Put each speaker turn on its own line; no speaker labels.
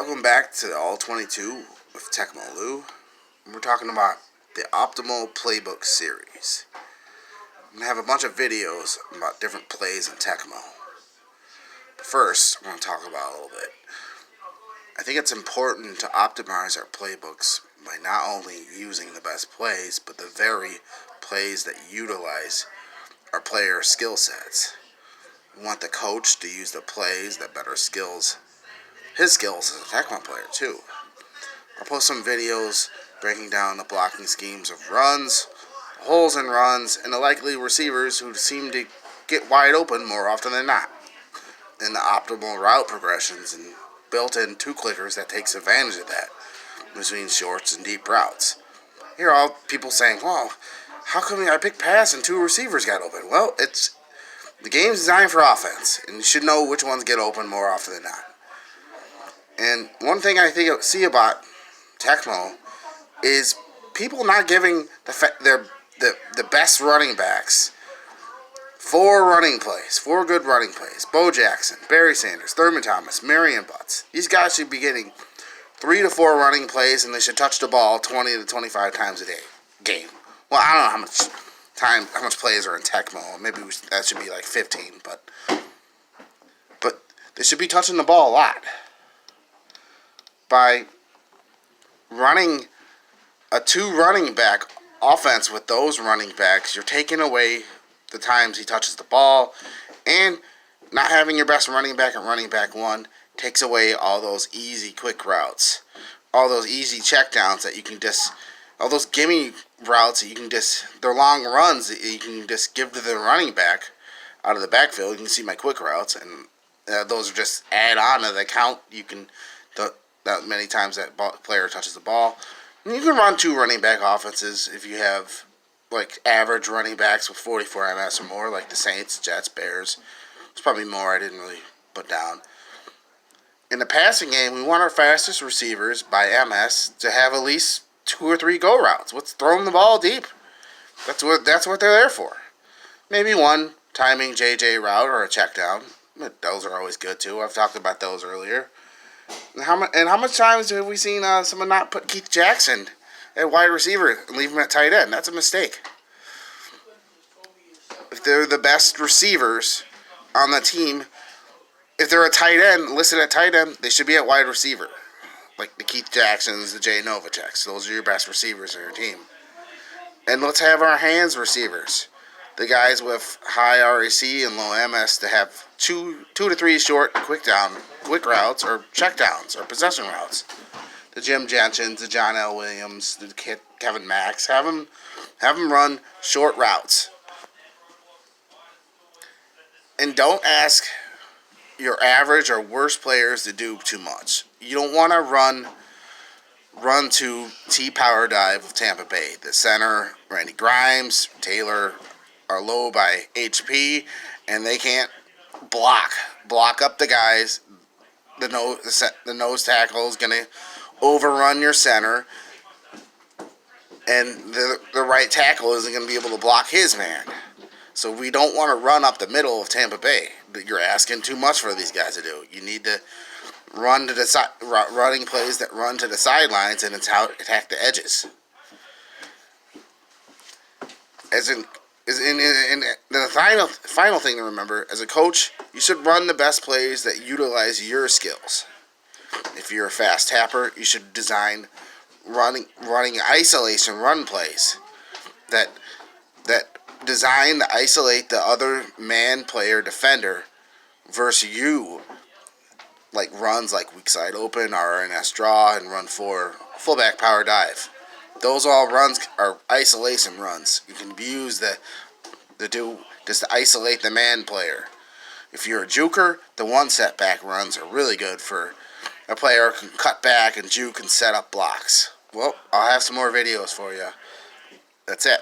Welcome back to All 22 with Tecmo Lou. And we're talking about the Optimal Playbook series. I'm going to have a bunch of videos about different plays in Tecmo. But first, I want to talk about a little bit. I think it's important to optimize our playbooks by not only using the best plays, but the very plays that utilize our player skill sets. We want the coach to use the plays that better skills his skills as a Tecmo player too. I'll post some videos breaking down the blocking schemes of runs, holes in runs, and the likely receivers who seem to get wide open more often than not. And the optimal route progressions and built-in two clickers that takes advantage of that between shorts and deep routes. Here are all people saying, well, how come I picked pass and two receivers got open? Well, the game's designed for offense, and you should know which ones get open more often than not. And one thing I see about Tecmo is people not giving the best running backs four good running plays. Bo Jackson, Barry Sanders, Thurman Thomas, Marion Butts. These guys should be getting 3 to 4 running plays, and they should touch the ball 20 to 25 times a game. Well, I don't know how much plays are in Tecmo. Maybe that should be like 15, but they should be touching the ball a lot. By running a 2 running back offense with those running backs, you're taking away the times he touches the ball, and not having your best running back at running back 1 takes away all those easy quick routes, all those easy checkdowns that you can all those gimme routes that you can they're long runs that you can just give to the running back out of the backfield. You can see my quick routes, and those are just add on to the count. You can that many times that player touches the ball. And you can run 2 running back offenses if you have like average running backs with 44 MS or more, like the Saints, Jets, Bears. It's probably more I didn't really put down. In the passing game, we want our fastest receivers by MS to have at least 2 or 3 go routes. Let's throw them the ball deep. That's what they're there for. Maybe one timing JJ route or a check down. Those are always good too. I've talked about those earlier. And how much times have we seen someone not put Keith Jackson at wide receiver and leave him at tight end? That's a mistake. If they're the best receivers on the team, if they're a tight end, listed at tight end, they should be at wide receiver. Like the Keith Jacksons, the Jay Novaceks. Those are your best receivers on your team. And let's have our hands receivers. The guys with high RAC and low MS to have 2 to 3 short quick routes or check downs or possession routes. The Jim Jensens, the John L. Williams, the Kevin Max, have them run short routes. And don't ask your average or worst players to do too much. You don't want to run to T-power dive with Tampa Bay. The center, Randy Grimes, Taylor, are low by HP, and they can't block up the guys. The nose tackle is going to overrun your center, and the right tackle isn't going to be able to block his man. So we don't want to run up the middle of Tampa Bay. You're asking too much for these guys to do. You need to run to the running plays that run to the sidelines and attack the edges. The final thing to remember, as a coach, you should run the best plays that utilize your skills. If you're a fast tapper, you should design running isolation run plays that design to isolate the other man player defender versus you, like runs like weak side open, RNS draw, and run 4 fullback power dive. Those all runs are isolation runs. You can use just to isolate the man player. If you're a juker, the 1 setback runs are really good for a player who can cut back and juke and set up blocks. Well, I'll have some more videos for you. That's it.